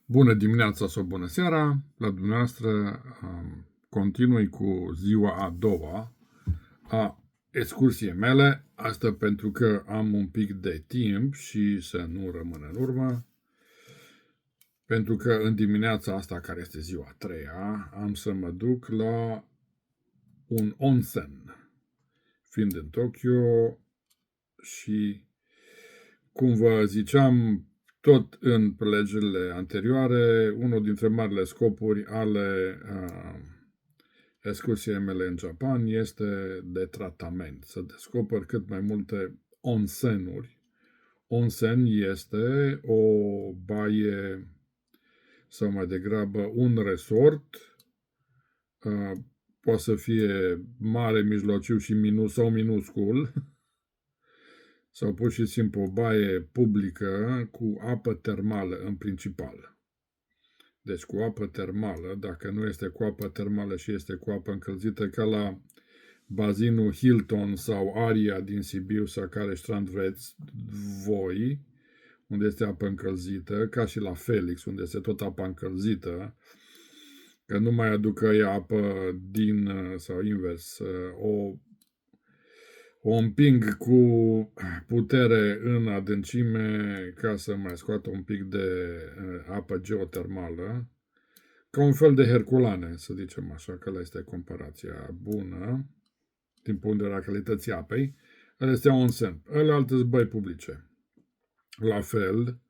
Bună dimineața sau bună seara la dumneavoastră. Continui cu ziua a doua a excursiei mele. Asta pentru că am un pic de timp și să nu rămân în urmă. Pentru că în dimineața asta, care este ziua a treia, am să mă duc la un onsen, fiind în Tokyo și, cum vă ziceam, tot în prelegerile anterioare, unul dintre marile scopuri ale excursiei mele în Japan este de tratament, să descoper cât mai multe onsenuri. Onsen este o baie sau mai degrabă un resort, poate să fie mare, mijlociu și sau minuscul, sau pur și simplu o baie publică cu apă termală în principal. Deci cu apă termală, dacă nu este cu apă termală și este cu apă încălzită, ca la bazinul Hilton sau Aria din Sibiu sau care strand vreți voi, unde este apă încălzită, ca și la Felix, unde este tot apa încălzită, că nu mai aducă ea apă din, sau invers, o împing cu putere în adâncime ca să mai scoată un pic de apă geotermală, ca un fel de Herculane, să zicem așa, că ăla este comparația bună din punct de vedere a calității apei. Ăla este onsen. Ăla alte băi publice. La fel,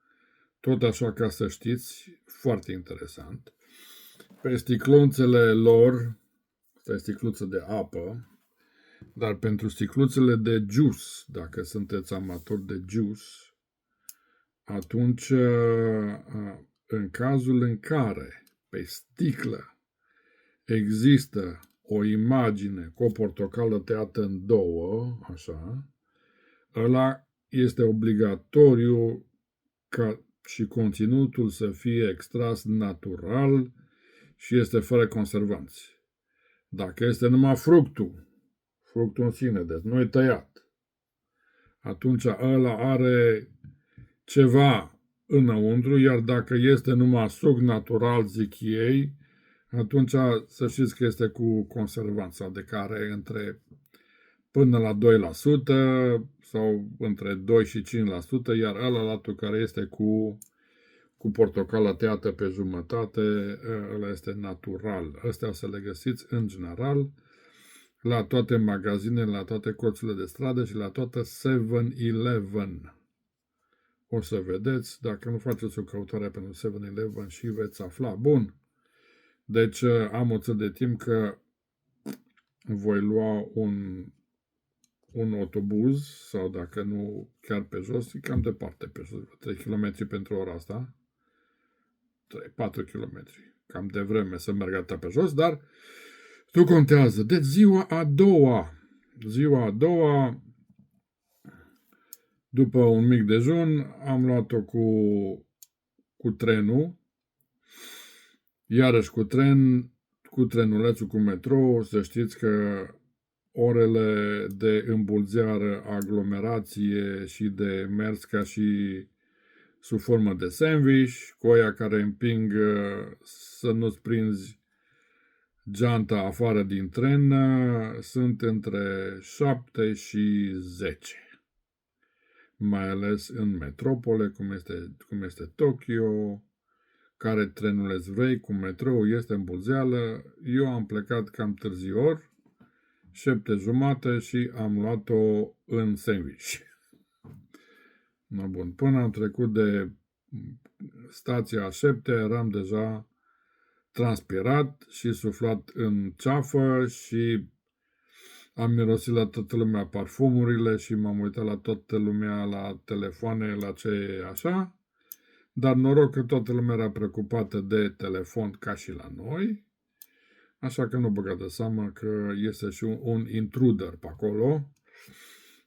tot așa ca să știți, foarte interesant, pe sticluțele lor, asta e sticluță de apă, dar pentru sticluțele de juice, dacă sunteți amatori de juice, atunci, în cazul în care pe sticlă există o imagine cu o portocală tăiată în două, așa, ăla este obligatoriu ca și conținutul să fie extras natural și este fără conservanți. Dacă este numai fructul în sine, deci nu e tăiat, atunci ăla are ceva înăuntru, iar dacă este numai suc natural, zic ei, atunci să știți că este cu conservanța, de care până la 2% sau între 2 și 5%, iar ălălatul care este cu portocala tăiată pe jumătate, ăla este natural. Astea o să le găsiți în general la toate magazinele, la toate colțurile de stradă și la toate 7-Eleven. O să vedeți, dacă nu faceți o căutare pentru 7-Eleven și veți afla. Bun, deci am o țel de timp că voi lua un autobuz sau dacă nu chiar pe jos, e cam departe pe jos, 3 km pentru ora asta, 4 km, cam de vreme să merg atâta pe jos, dar nu contează. Deci ziua a doua, după un mic dejun, am luat-o cu trenul, iarăși cu trenulețul, cu metrou. Să știți că orele de îmbulzeară, aglomerație și de mers ca și sub formă de sandwich, cu aia care împing să nu-ți prinzi geanta afară din tren, sunt între 7 și 10. Mai ales în metropole, cum este Tokyo, care trenuleț vrei, cu metrou este îmbulzeală. Eu am plecat cam târzior, 7:30, și am luat-o în sandwich. No, bun. Până am trecut de stația a 7, eram deja transpirat și suflat în ceafă și am mirosit la toată lumea parfumurile și m-am uitat la toată lumea la telefoane, la ce e așa, dar noroc că toată lumea era preocupată de telefon ca și la noi, așa că nu băga de seamă că este și un intruder pe acolo.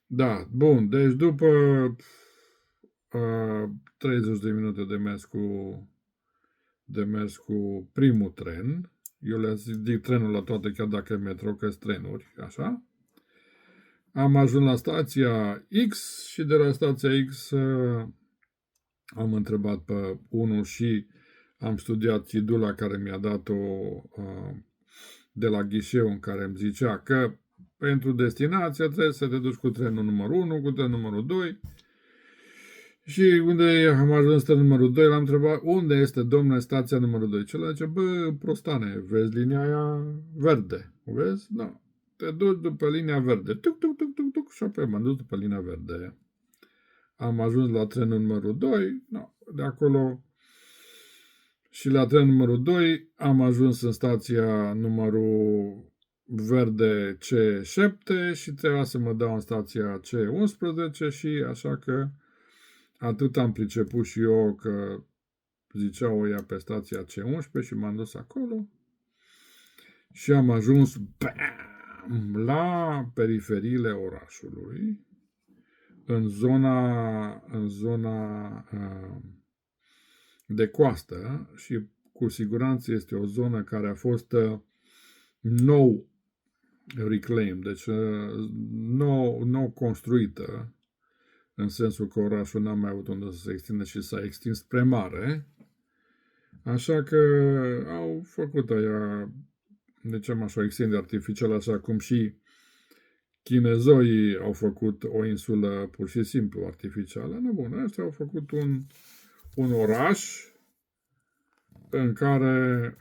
Da, bun, deci după 30 de minute de mers cu primul tren, eu le zic trenul la toate, chiar dacă e metro, că sunt trenuri, așa, am ajuns la stația X și de la stația X am întrebat pe unul și am studiat ghidula care mi-a dat-o de la ghișeu, în care îmi zicea că pentru destinația trebuie să te duci cu trenul numărul 1, cu trenul numărul 2. Și unde am ajuns trenul numărul 2, l-am întrebat unde este, domnule, stația numărul 2. Celălalt zice, bă, prostane, vezi linia aia verde? O vezi? Da. Te duci după linia verde. Tuc, tuc, tuc, tuc, tuc. Și apoi m-am dus după linia verde. Am ajuns la trenul numărul 2. No, de acolo și la trenul numărul 2 am ajuns în stația numărul verde C7 și trebuia să mă dau în stația C11 și așa că atât am priceput și eu că ziceau ea pe stația C11 și m-am dus acolo și am ajuns la periferiile orașului, în zona de coastă și cu siguranță este o zonă care a fost nou reclaim, deci nou construită, în sensul că orașul n-a mai avut unde să se extindă și s-a extins spre mare, așa că au făcut aia, zicem așa, o extindere artificială, așa cum și chinezoii au făcut o insulă pur și simplu artificială. Nu, bun, ăștia au făcut un oraș în care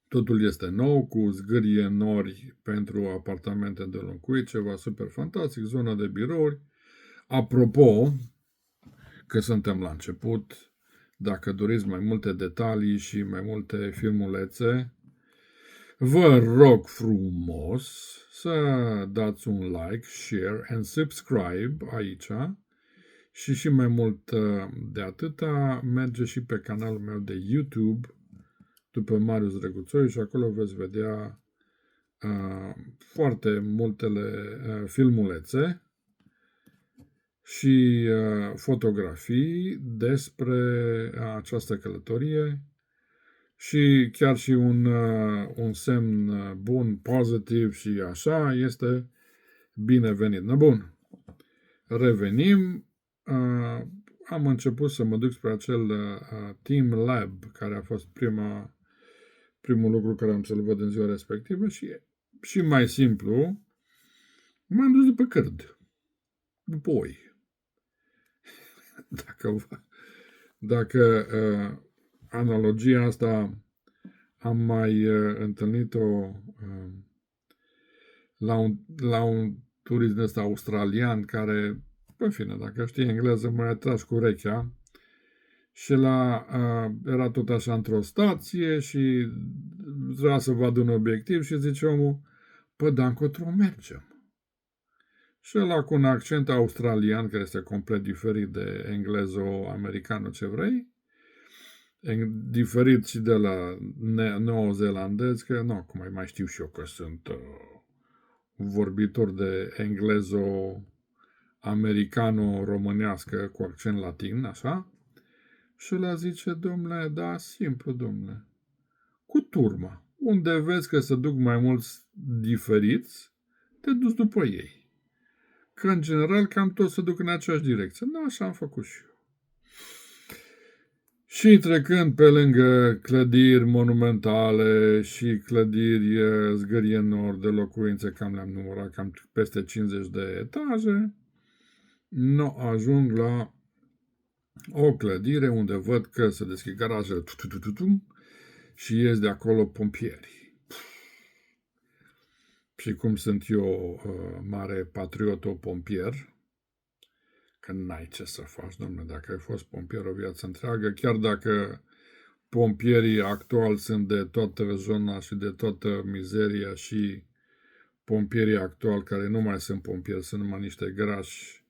totul este nou, cu zgârie nori pentru apartamente de locuit, ceva super fantastic, zona de birouri. Apropo, că suntem la început, dacă doriți mai multe detalii și mai multe filmulețe, vă rog frumos să dați un like, share and subscribe aici și mai mult de atâta merge și pe canalul meu de YouTube după Marius Drăguțoi și acolo veți vedea foarte multele filmulețe și fotografii despre această călătorie și chiar și un semn bun, pozitiv și așa, este binevenit. Na, bun, revenim. Am început să mă duc spre acel Team Lab, care a fost primul lucru care am să-l văd în ziua respectivă și mai simplu, m-am dus după cârd, după oi. Dacă analogia asta am mai întâlnit-o la un turist ăsta australian care, pe fine, dacă știe engleză, mă atras cu urechea și era tot așa într-o stație și vrea să vadă un obiectiv și zice omul, păi, dar încotro mergem. Și ăla cu un accent australian, care este complet diferit de englezo-americanul, ce vrei, diferit și de la neozelandez, că nu, cum mai știu și eu că sunt vorbitor de englezo-americano-românească cu accent latin, așa, și ăla zice, domnule, da, simplu, domnule, cu turma. Unde vezi că se duc mai mulți diferiți, te duci după ei. Că, în general, cam toți se duc în aceeași direcție. Nu, așa am făcut și eu. Și trecând pe lângă clădiri monumentale și clădiri zgârie nord de locuințe, cam le-am numărat, cam peste 50 de etaje, ajung la o clădire unde văd că se deschid garajele și ies de acolo pompieri. Și cum sunt eu mare patrioto-pompier, că n-ai ce să faci, domnule, dacă ai fost pompier o viață întreagă, chiar dacă pompierii actuali sunt de toată zona și de toată mizeria și pompierii actuali care nu mai sunt pompieri, sunt numai niște grași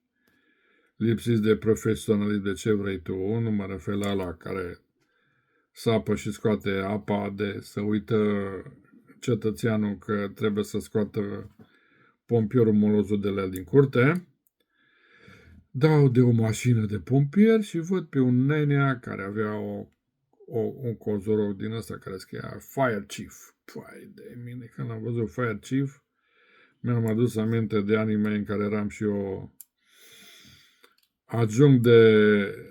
lipsiți de profesionalism, de ce vrei tu, nu mă refer la ăla care sapă și scoate apa de să uită cetățeanul că trebuie să scoată pompierul molozul de la el din curte. Dau de o mașină de pompieri și văd pe un nenea care avea un cozoroc din ăsta care scria Fire Chief. Păi de mine, când am văzut Fire Chief, mi-am adus aminte de anii mei în care eram și eu ajung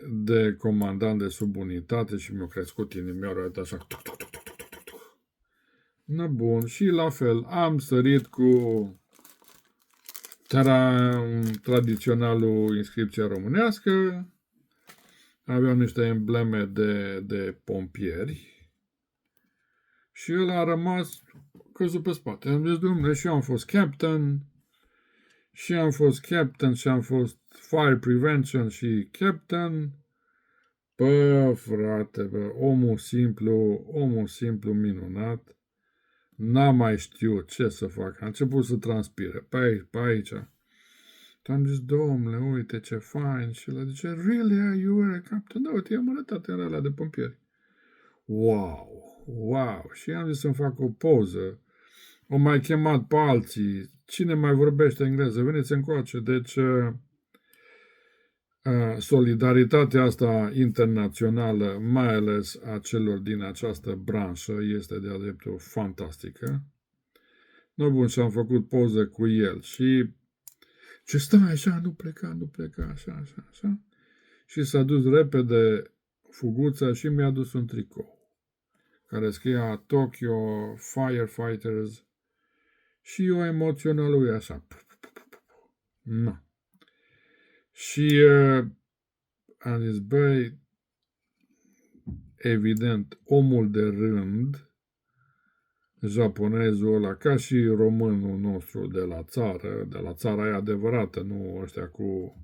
de comandant de subunitate și mi-a crescut inimioara așa. Tuc, tuc, tuc, tuc, tuc, tuc, tuc. Na bun, și la fel, am sărit cu tradiționalul inscripția românească, aveau niște embleme de pompieri și el a rămas căzut pe spate. Am zis, domnule, și eu am fost captain, și am fost fire prevention și captain. Bă, frate, bă, omul simplu minunat, n-a mai știut ce să facă, a început să transpire, pe aici. Am zis, domnule, uite ce fain, și el zice, really, you were a captain? Da, uite, i-am arătat în ăla de pompieri. Wow, și am zis să-mi fac o poză, o mai chemat pe alții, cine mai vorbește engleză, veniți încoace, deci solidaritatea asta internațională, mai ales a celor din această branșă, este de-a dreptul fantastică. No, bun, și am făcut poză cu el și ce stai așa, nu pleca, așa. Și s-a dus repede fuguța și mi-a dus un tricou care scria Tokyo Firefighters și eu emoțional lui așa. No. Și am zis, băi, evident, omul de rând, japonezul ăla, ca și românul nostru de la țara aia adevărată, nu ăștia cu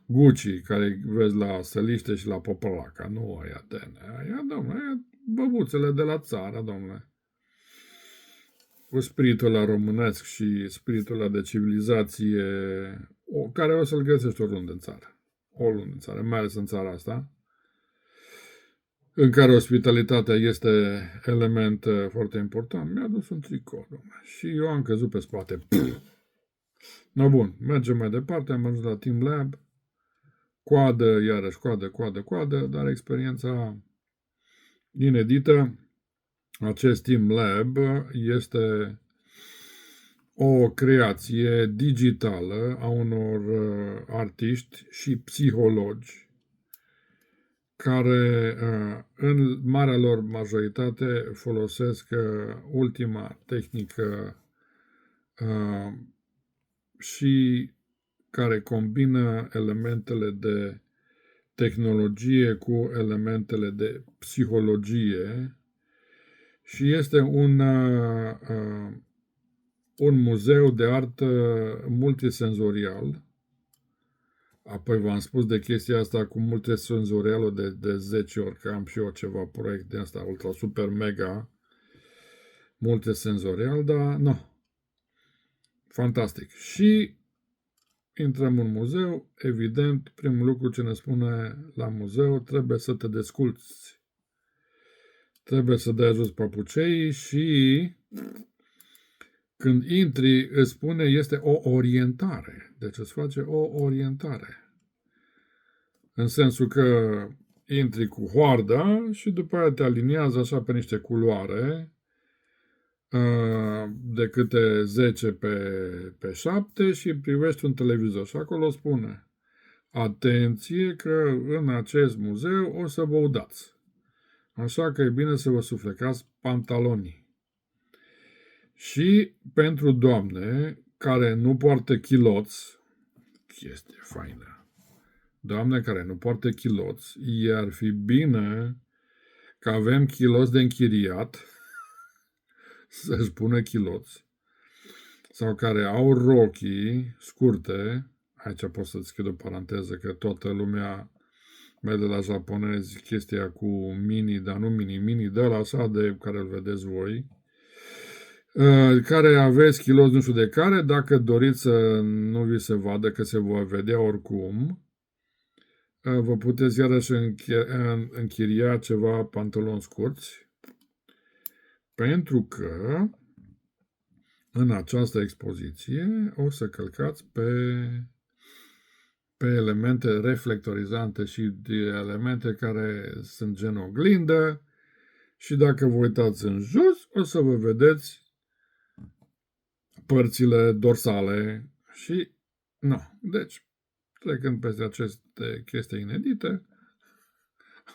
Gucci, care vezi la săliște și la Popălaca, nu aia aia, domnule, aia băbuțele de la țară, domnule. Cu spiritul ăla românesc și spiritul ăla de civilizație, care o să-l găsești oriunde în țară, mai ales în țara asta, în care ospitalitatea este element foarte important. Mi-a dus un tricou, domnule, și eu am căzut pe spate. No, bun, mergem mai departe, am ajuns la Team Lab, coadă, iarăși coadă, dar experiența inedită. Acest Team Lab este o creație digitală a unor artiști și psihologi care în marea lor majoritate folosesc ultima tehnică și care combină elementele de tehnologie cu elementele de psihologie și este un muzeu de artă multisenzorial. Apoi v-am spus de chestia asta cu multisenzorialul de 10 ori, că am și eu ceva proiect de asta, ultra, super, mega, multisenzorial, dar nu. Fantastic. Și intrăm în muzeu, evident, primul lucru ce ne spune la muzeu, trebuie să te desculți. Trebuie să dai jos papuceii și când intri, îți spune, este o orientare. Deci îți face o orientare. În sensul că intri cu hoarda și după aia te aliniază așa pe niște culoare de câte 10 pe 7 și privești un televizor. Și acolo spune, atenție că în acest muzeu o să vă udați. Așa că e bine să vă suflecați pantalonii. Și pentru doamne care nu poartă chiloți, chestie faină, doamne care nu poartă chiloți, ar fi bine că avem chiloți de închiriat, să-și pună chiloți, sau care au rochii scurte, aici pot să deschid o paranteză, că toată lumea merge la japonezi chestia cu mini, dar nu mini, de la așa de care îl vedeți voi, care aveți kilos nu știu de care, dacă doriți să nu vi se vadă, că se va vedea oricum, vă puteți iarăși închiria ceva pantaloni scurți, pentru că în această expoziție o să călcați pe elemente reflectorizante și de elemente care sunt gen oglindă și dacă vă uitați în jos, o să vă vedeți părțile dorsale și, nu, deci, trecând peste aceste chestii inedite,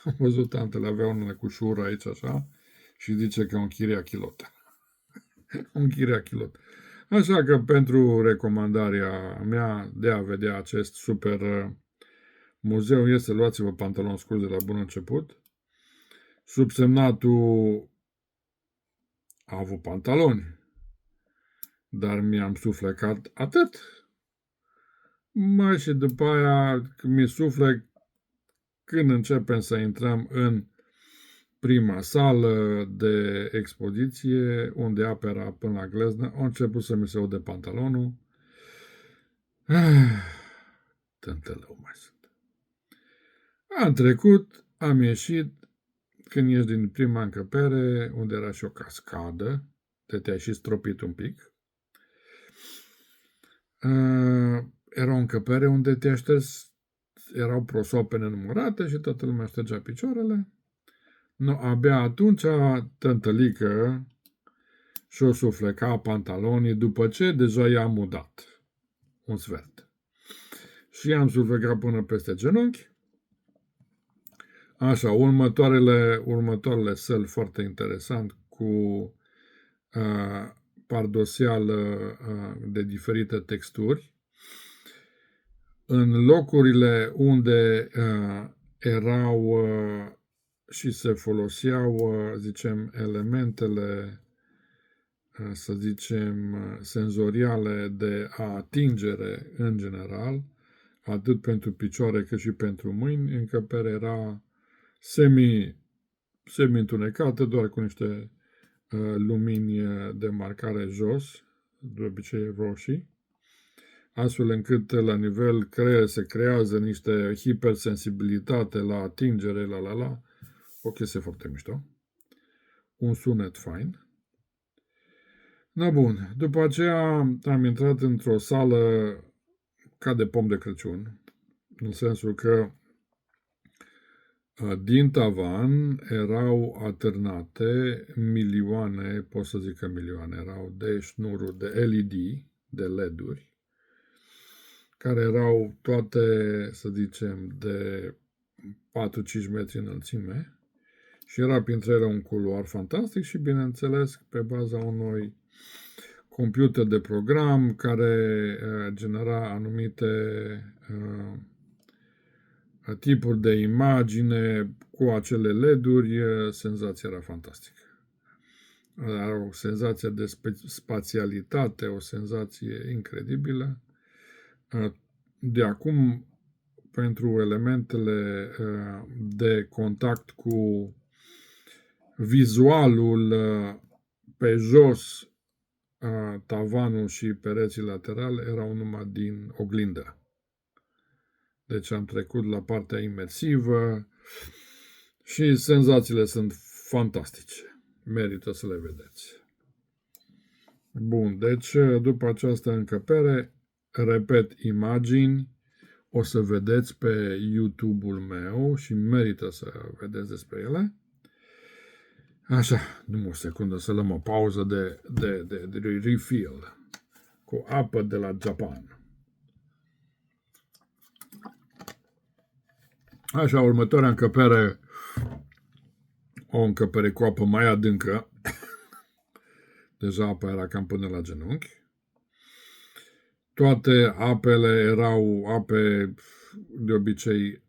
am văzut tantele aveau unele cu șură aici așa și zice că un chiria kilot. Un chiria kilot. Așa că pentru recomandarea mea de a vedea acest super muzeu este luați-vă pantaloni scurți de la bun început. Subsemnatul a avut pantaloni, dar mi-am suflecat atât. Mai și după aia mi suflec când începem să intrăm în prima sală de expoziție, unde apa era până la gleznă, a început să mi se ude pantalonul. Tântălău mai sunt. Am trecut, am ieșit, când ieși din prima încăpere, unde era și o cascadă, te-ai și stropit un pic, era o încăpere unde te așters, erau prosoape nenumărate și toată lumea ștergea picioarele. No, abia atunci tântălică și-o sufleca pantalonii după ce deja i-am mudat un sfert. Și i-am suflecat până peste genunchi. Așa, următoarele săli foarte interesant cu pardosială de diferite texturi. În locurile unde erau și se foloseau, zicem, elementele, să zicem, senzoriale de atingere în general, atât pentru picioare cât și pentru mâini, încăperea era semi-întunecată, doar cu niște lumini de marcare jos, de obicei roșii, astfel încât la nivel se creează niște hipersensibilitate la atingere, o chestie foarte mișto, un sunet fain. Na bun, după aceea am intrat într-o sală ca de pom de Crăciun, în sensul că din tavan erau atârnate milioane, pot să zic că milioane, erau de șnururi de LED, de LED-uri, care erau toate, să zicem, de 4-5 metri înălțime și era printre ele un culoar fantastic și, bineînțeles, pe baza unui computer de program care genera anumite tipuri de imagine cu acele LED-uri, senzația era fantastică. Era o senzație de spațialitate, o senzație incredibilă. De acum, pentru elementele de contact cu vizualul pe jos, tavanul și pereții laterale erau numai din oglindă. Deci am trecut la partea imersivă și senzațiile sunt fantastice. Merită să le vedeți. Bun, deci după această încăpere, repet, imagini, o să vedeți pe YouTube-ul meu și merită să vedeți despre ele. Așa, numai o secundă să luăm o pauză de refill cu apă de la Japan. Așa, următoarea încăpere, o încăpere cu apă mai adâncă. Deja apa era cam până la genunchi. Toate apele erau ape de obicei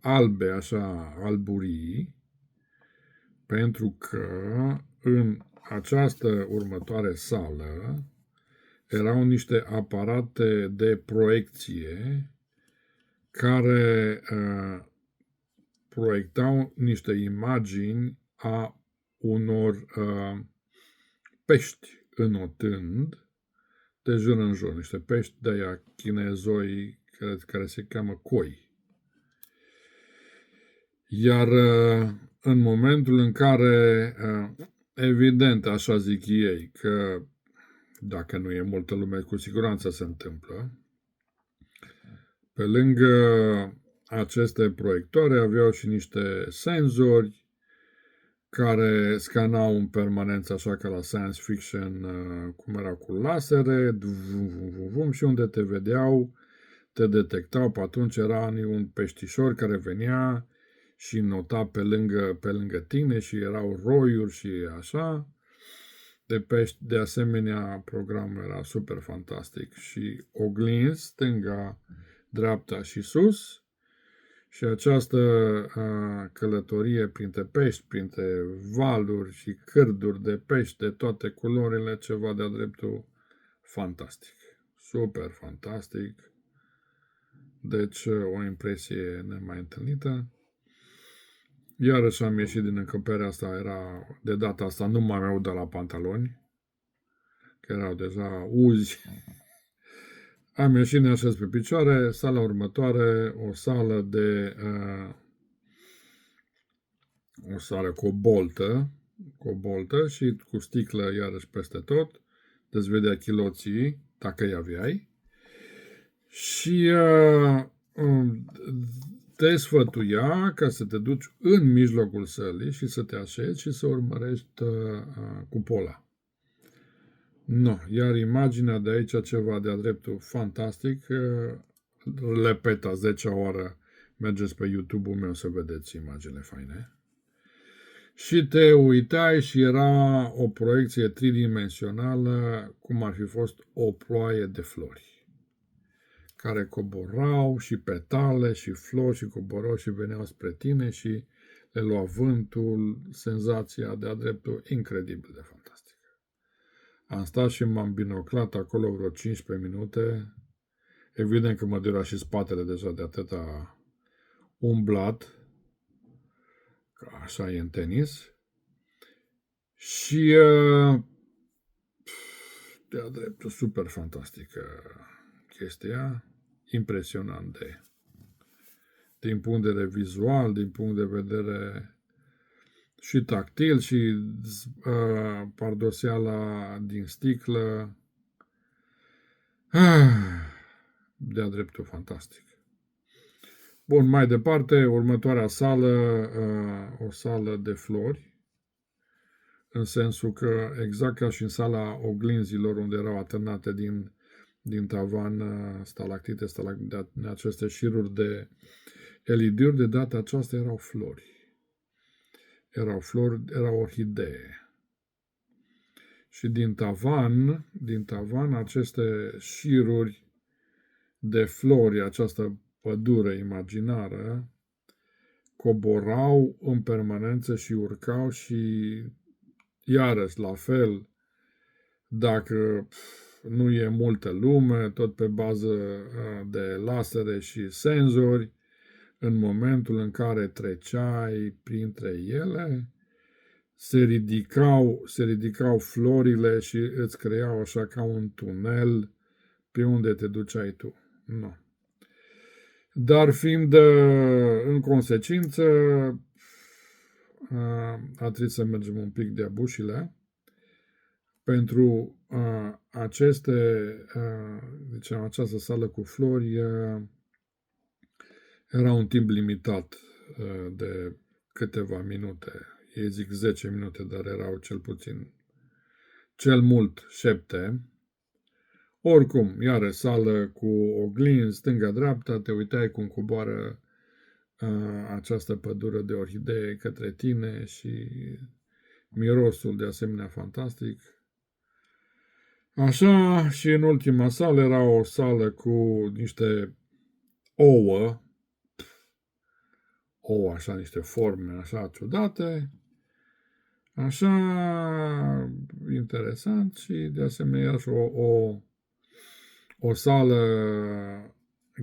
albe, așa, alburii, pentru că în această următoare sală erau niște aparate de proiecție care proiectau niște imagini a unor pești înotând de jur în jur, niște pești de-aia chinezoi care se cheamă koi. Iar în momentul în care, evident, așa zic ei, că dacă nu e multă lume, cu siguranță se întâmplă, pe lângă aceste proiectoare aveau și niște senzori care scanau în permanență, așa ca la science fiction, cum era cu lasere, și unde te vedeau, te detectau, pe atunci era un peștișor care venea și nota pe lângă tine și erau roiuri și așa de pești. De asemenea, programul era super fantastic și oglinzi, stânga, dreapta și sus. Și această călătorie printre pești, printre valuri și cârduri de pești de toate culorile, ceva de-a dreptul fantastic. Super fantastic. Deci o impresie nemai întâlnită. Iarăși am ieșit din încăperea asta, de data asta nu mai aveau de la pantaloni, că erau deja uzi. Am ieșit, ne așez pe picioare, sala următoare, o sală cu o boltă și cu sticlă iarăși peste tot, deci vedea chiloții, dacă îi aveai. Și te sfătuia ca să te duci în mijlocul sălii și să te așezi și să urmărești cupola. No, iar imaginea de aici ceva de-a dreptul fantastic, repet a 10-a oară, mergeți pe YouTube-ul meu să vedeți imaginile faine. Și te uitai și era o proiecție tridimensională, cum ar fi fost o ploaie de flori, care coborau și petale și flori și coborau și veneau spre tine și le lua vântul, senzația de-a dreptul incredibil de fantastică. Am stat și m-am binoclat acolo vreo 15 minute. Evident că mă dura și spatele deja de atâta umblat, că așa e în tenis. Și de-a dreptul super fantastică chestia, impresionant din punct de vedere vizual, din punct de vedere și tactil și pardoseala din sticlă. De-a dreptul fantastic. Bun, mai departe, următoarea sală, o sală de flori, în sensul că, exact ca și în sala oglinzilor, unde erau alternate din tavan stalactite, aceste șiruri de LED-uri, de data aceasta erau flori. Erau flori, erau orhidee. Și din tavan, aceste șiruri de flori, această pădure imaginară, coborau în permanență și urcau și iarăși la fel, dacă nu e multă lume, tot pe bază de lasere și senzori, în momentul în care treceai printre ele, se ridicau florile și îți creau așa ca un tunel pe unde te duceai tu. No. Dar fiind în consecință, a trebuit să mergem un pic de-a bușile. Pentru această sală cu flori era un timp limitat de câteva minute. Ei zic 10 minute, dar erau cel mult 7. Oricum, iară sală cu oglinzi, stânga-dreapta, te uitai cum coboară această pădure de orhidee către tine și mirosul de asemenea fantastic. Așa, și în ultima sală era o sală cu niște ouă, așa, niște forme așa ciudate, așa interesant și de asemenea și o sală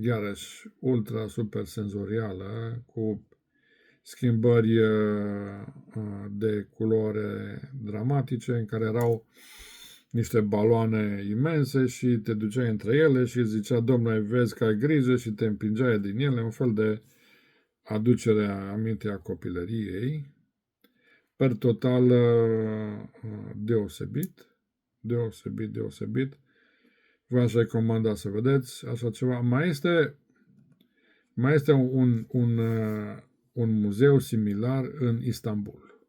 iarăși ultra super senzorială cu schimbări de culoare dramatice în care erau niște baloane imense și te duceai între ele și zicea, domnule, vezi că ai grijă și te împingeai din ele, un fel de aducere a aminte a copilăriei. Per total deosebit. V-aș recomanda să vedeți așa ceva. Mai este un muzeu similar în Istanbul,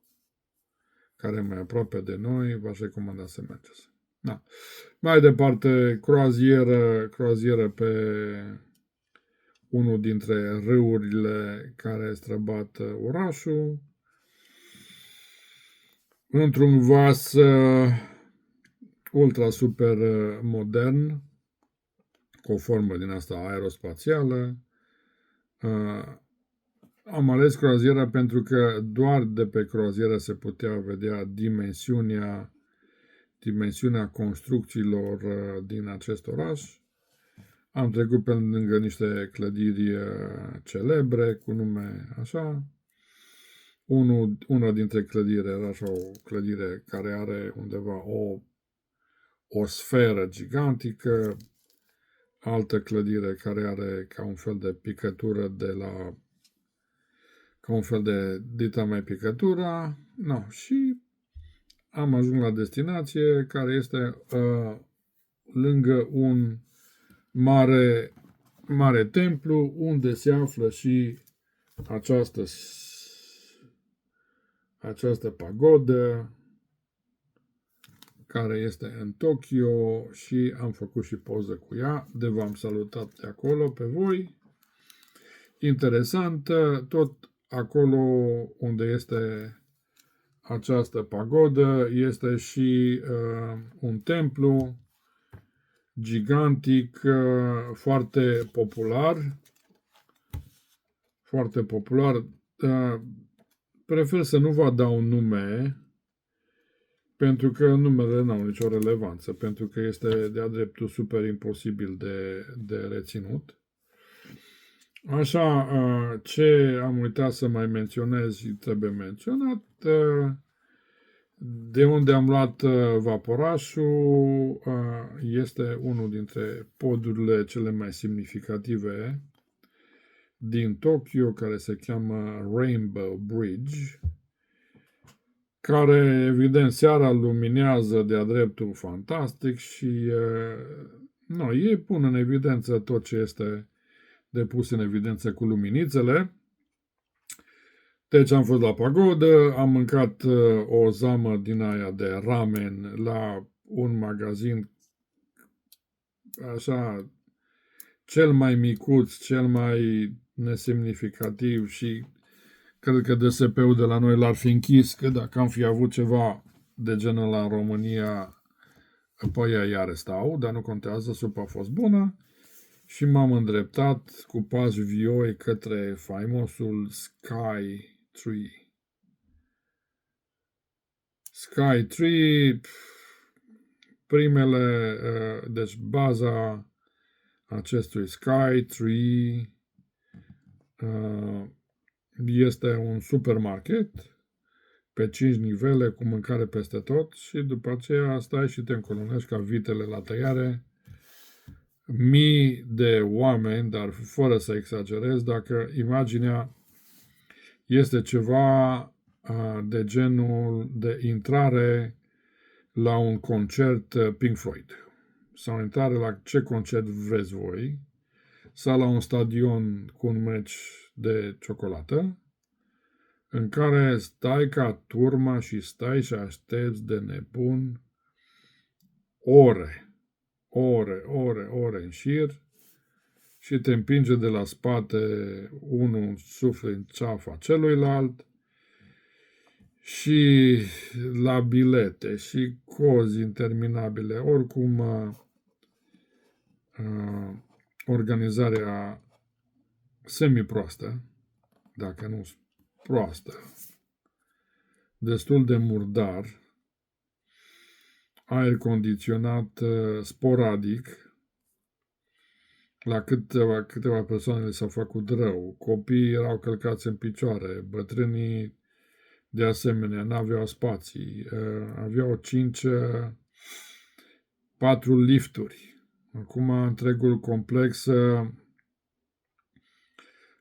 care e mai aproape de noi, v-aș recomanda să mergeți. Da. Mai departe, croazieră pe unul dintre râurile care străbat orașul, într-un vas ultra super modern, cu o formă din asta aerospațială. Am ales croaziera pentru că doar de pe croazieră se putea vedea dimensiunea construcțiilor din acest oraș. Am trecut pe lângă niște clădiri celebre, cu nume așa. Una dintre clădiri era așa o clădire care are undeva o sferă gigantică, altă clădire care are ca un fel de picătură ca un fel de dita mai picătura. No, și am ajuns la destinație care este lângă un mare templu unde se află și această pagodă care este în Tokyo și am făcut și poză cu ea, de v-am salutat de acolo pe voi. Interesant, tot acolo unde este această pagodă este și un templu gigantic, foarte popular. Foarte popular. Prefer să nu vă dau un nume, pentru că numele nu au nicio relevanță, pentru că este de-a dreptul super imposibil de reținut. Așa, ce am uitat să mai menționez și trebuie menționat, de unde am luat vaporașul, este unul dintre podurile cele mai semnificative din Tokyo, care se cheamă Rainbow Bridge, care, evident, seara luminează de-a dreptul fantastic și ei pun în evidență tot ce este depus în evidență cu luminițele. Deci am fost la pagodă, am mâncat o zamă din aia de ramen la un magazin așa, cel mai micuț, cel mai nesemnificativ și cred că DSP-ul de la noi l-ar fi închis, că dacă am fi avut ceva de genul la România, pe ea îi arestau, dar nu contează, supa a fost bună și m-am îndreptat cu pași vioi către faimosul Sky Tree. Sky Tree, deci baza acestui Sky Tree este un supermarket pe 5 nivele cu mâncare peste tot și după aceea stai și te încolonești ca vitele la tăiare. Mii de oameni, dar fără să exagerez, dacă imaginea este ceva de genul de intrare la un concert Pink Floyd sau intrare la ce concert vreți voi sau la un stadion cu un meci de ciocolată în care stai ca turma și stai și aștepți de nebun ore în șir și te împinge de la spate unul suflet în ceafa celuilalt și la bilete și cozi interminabile. Oricum, organizarea semi-proastă, dacă nu proastă, destul de murdar, aer condiționat sporadic, la câteva persoane le s-a făcut rău, copiii erau călcați în picioare, bătrânii de asemenea n-aveau spații, aveau 4 lifturi. Acum întregul complex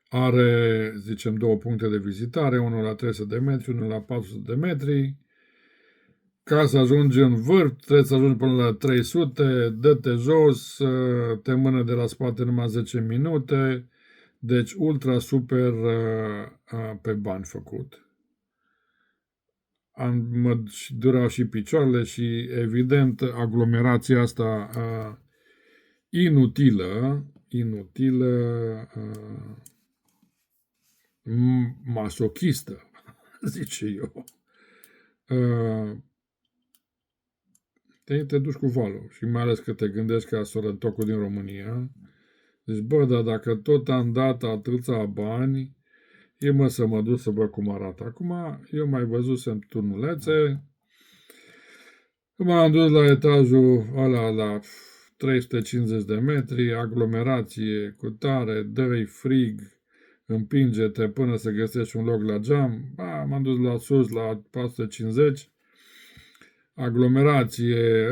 are, zicem, 2 puncte de vizitare, unul la 300 de metri, unul la 400 de metri. Ca să ajungi în vârf, trebuie să ajungi până la 300, dă-te jos, te mână de la spate numai 10 minute, deci ultra super pe bani făcut. Mă durau și picioarele și, evident, aglomerația asta inutilă inutilă, masochistă, zice eu. Te duci cu valul și mai ales că te gândești ca sorăntocul din România. Deci, bă, dar dacă tot am dat atâția bani, e mă să mă duc să văd cum arată. Acum, eu mai văzusem turnulețe, m-am dus la etajul ăla la 350 de metri, aglomerație, cu tare, dă-i frig, împinge-te până să găsești un loc la geam. M-am dus la sus, la 450, aglomerație,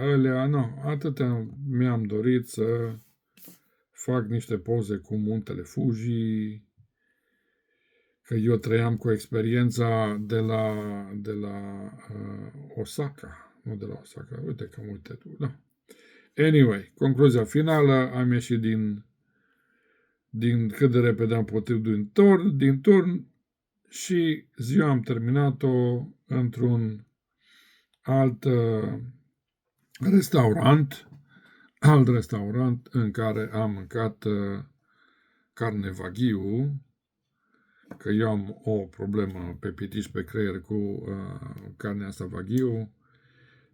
ălea, nu, atâtea mi-am dorit să fac niște poze cu muntele Fuji, că eu trăiam cu experiența de la Osaka, nu de la Osaka, uite că am uitat, da. Anyway, concluzia finală, am ieșit din cât de repede am putut din turn și ziua am terminat-o într-un alt restaurant în care am mâncat carne Wagyu, că eu am o problemă pe pitiș pe creier cu carnea asta Wagyu,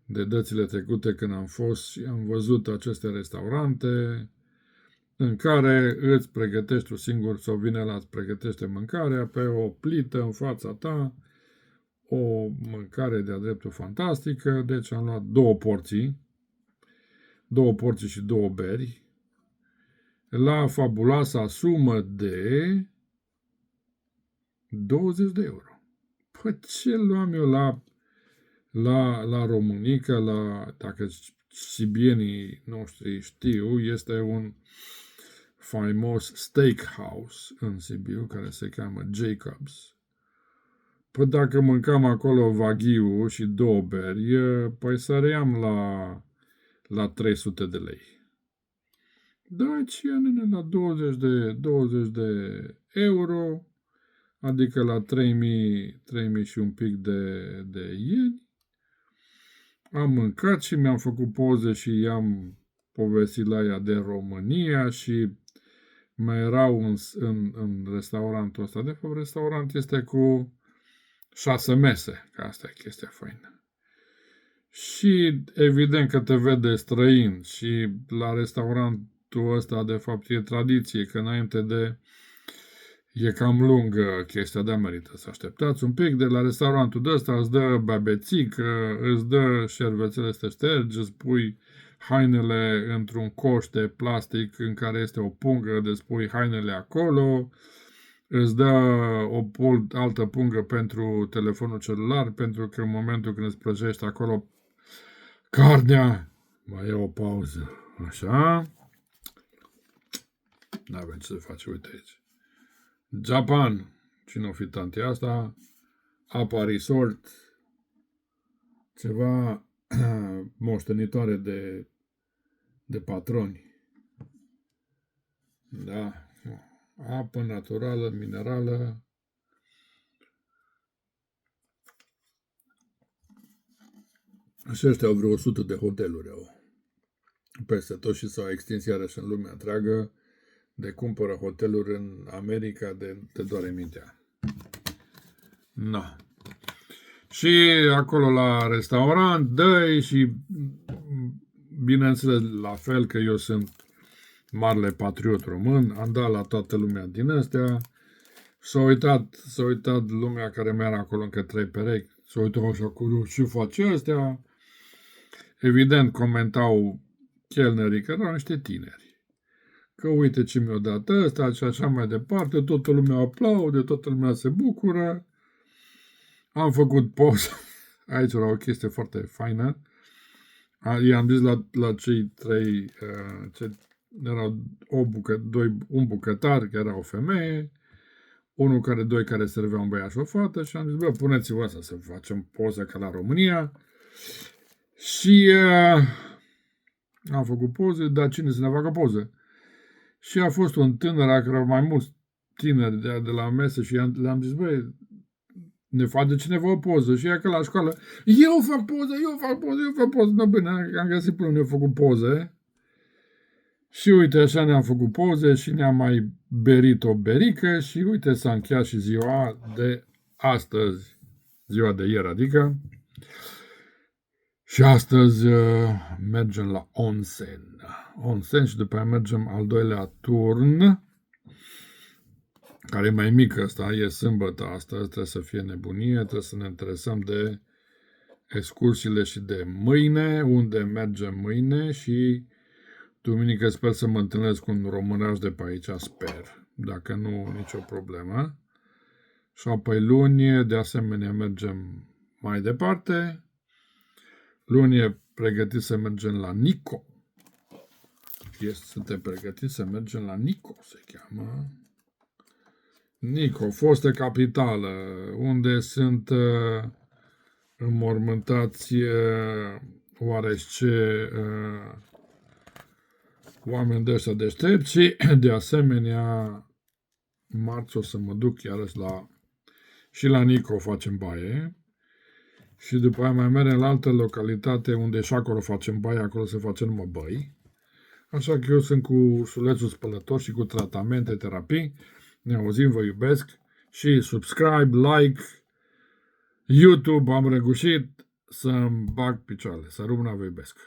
de dățile trecute când am fost și am văzut aceste restaurante în care îți pregătești tu singur sau vine la îți pregătește mâncarea pe o plită în fața ta, o mâncare de-a dreptul fantastică, deci am luat două porții și două beri, la fabuloasa sumă de 20 de euro. Păi ce luam eu la Românica, dacă sibienii noștri știu, este un faimos steakhouse în Sibiu, care se cheamă Jacobs. Păi dacă mâncam acolo Wagyu și două beri, păi săream la 300 de lei. Deci, la 20 de euro, adică la 3000 și un pic de ieni, am mâncat și mi-am făcut poze și i-am povestit la ea de România și mai erau în restaurantul ăsta. De fapt, restaurant este cu 6 mese, că asta e chestia faină. Și evident că te vede străin și la restaurantul ăsta, de fapt, e tradiție, că înainte de... E cam lungă chestia, dar merită să așteptați un pic. De la restaurantul ăsta îți dă bebețică, îți dă șervețele să te ștergi, îți pui hainele într-un coș de plastic în care este o pungă, îți pui hainele acolo, îți dă o altă pungă pentru telefonul celular, pentru că în momentul când îți prăjești acolo carnea, mai e o pauză. Așa? N-avem ce să face, uite aici. Japan, cine o fi tantea asta, Apa Resort, ceva moștenitoare de patroni. Da, apă naturală, minerală. Și ăștia au vreo 100 de hoteluri au peste tot și s-au extins iarăși în lumea întreagă. De cumpără hoteluri în America, de te doare mintea. Na. Și acolo la restaurant, dă-i și bineînțeles la fel că eu sunt marele patriot român, am dat la toată lumea din astea, s-a uitat lumea care mai era acolo încă 3 perechi, s-a uitat așa cu ce face astea. Evident comentau chelnerii că erau niște tineri. Că uite ce mi-a dat ăsta și așa mai departe, toată lumea aplaude, toată lumea se bucură. Am făcut poză. Aici era o chestie foarte faină. I-am zis la cei 3, erau un bucătar, care era o femeie, doi care serveau un băiat și o fată și am zis, bă, puneți-vă asta să facem poză ca la România. Și am făcut poze, dar cine să ne facă poze? Și a fost un tânăr, care erau mai mulți tineri de la mesă și le-am zis, băi, ne face cineva o poză. Și ea că la școală, eu fac poză. No, bine, am găsit până ne-au făcut poze. Și uite, așa ne-am făcut poze și ne-am mai berit o berică și uite, s-a încheiat și ziua de astăzi, ziua de ieri, adică. Și astăzi mergem la onsen. Onsen și după aia mergem al doilea turn, care e mai mic ăsta, e sâmbătă astăzi, trebuie să fie nebunie, trebuie să ne interesăm de excursiile și de mâine, unde mergem mâine și duminică sper să mă întâlnesc cu un românaș de pe aici, sper, dacă nu, nicio problemă. Și apoi luni, de asemenea, mergem mai departe. Luni e pregătit să mergem la Nico. Suntem pregătiți să mergem la Nico, se cheamă. Nico, fostă capitală, unde sunt înmormântați oarece oameni de ăștia deștepți și de asemenea marți o să mă duc iarăși și la Nico facem baie și după aia mai mergem la altă localitate unde și acolo facem baie, acolo se face numai băi. Așa că eu sunt cu ursulețul spălător și cu tratamente, terapii. Ne auzim, vă iubesc și subscribe, like, YouTube, am răgușit să-mi bag picioarele. Să rămână, vă iubesc.